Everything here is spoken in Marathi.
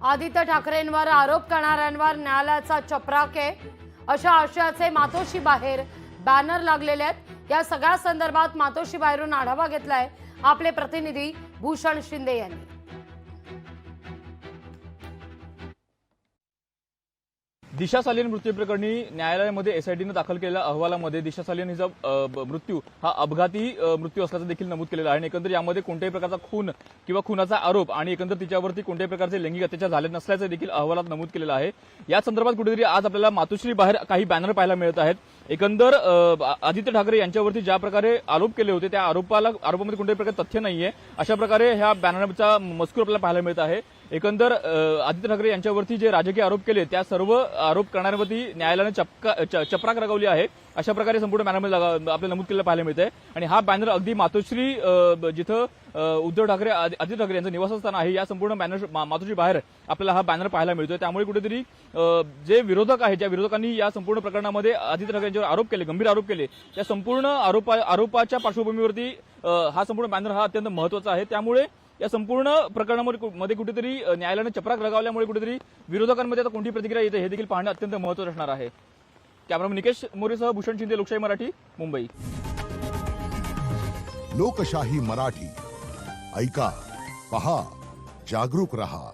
आदित्य ठाकरेंवर आरोप करणाऱ्यांवर न्यायालयाचा चपराक आहे अशा आशयाचे मातोश्री बाहेर बॅनर लागलेले आहेत। या सगळ्या संदर्भात मातोश्री बाहेरून आढावा घेतलाय आपले प्रतिनिधी भूषण शिंदे यांनी। दिशा सालियन मृत्यू प्रकरणी न्यायालयामध्ये एसआयटीने दाखल केलेल्या अहवालामध्ये दिशा सालियन हिचा मृत्यू हा अपघाती मृत्यू असल्याचं देखील नमूद केलेलं आहे आणि एकंदर यामध्ये कोणत्याही प्रकारचा खून किंवा खुनाचा आरोप आणि एकंदर तिच्यावरती कोणत्याही प्रकारचे लैंगिक अत्याचार झाले नसल्याचं देखील अहवालात नमूद केलेलं आहे। या संदर्भात कुठेतरी आज आपल्याला मातोश्री बाहेर काही बॅनर पाहायला मिळत आहेत। एकंदर आदित्य ठाकरे यांच्यावरती ज्या प्रकारे आरोप केले होते त्या आरोपामध्ये कोणत्याही प्रकारचे तथ्य नाहीये अशा प्रकारे ह्या बॅनरचा मजकूर आपल्याला पाहायला मिळत आहे। एकंदर आदित्य ठाकरे यांच्यावरती जे राजकीय आरोप केले त्या सर्व आरोप करणाऱ्यांवरती न्यायालयाने चपराक लगावली आहे अशा प्रकारे संपूर्ण बॅनरमध्ये आपल्याला नमूद केलेलं पाहायला मिळत आहे। आणि हा बॅनर अगदी मातोश्री जिथं उद्धव ठाकरे आदित्य ठाकरे यांचं निवासस्थान आहे या संपूर्ण बॅनर मातोश्री बाहेर आपल्याला हा बॅनर पाहायला मिळतोय। त्यामुळे कुठेतरी जे विरोधक आहेत ज्या विरोधकांनी या संपूर्ण प्रकरणामध्ये आदित्य ठाकरे यांच्यावर आरोप केले गंभीर आरोप केले त्या संपूर्ण आरोपाच्या पार्श्वभूमीवरती हा संपूर्ण बॅनर हा अत्यंत महत्त्वाचा आहे। त्यामुळे या संपूर्ण प्रकरणामध्ये कुठेतरी न्यायालयाने चपराक लगावल्यामुळे कुठेतरी विरोधकांमध्ये आता कोणती प्रतिक्रिया येते हे देखील पाहणं अत्यंत महत्त्वाचं असणार आहे। कॅमेरामन निकेश मोरेसह भूषण शिंदे, लोकशाही मराठी, मुंबई। लोकशाही मराठी ऐका, पहा, जागरूक रहा।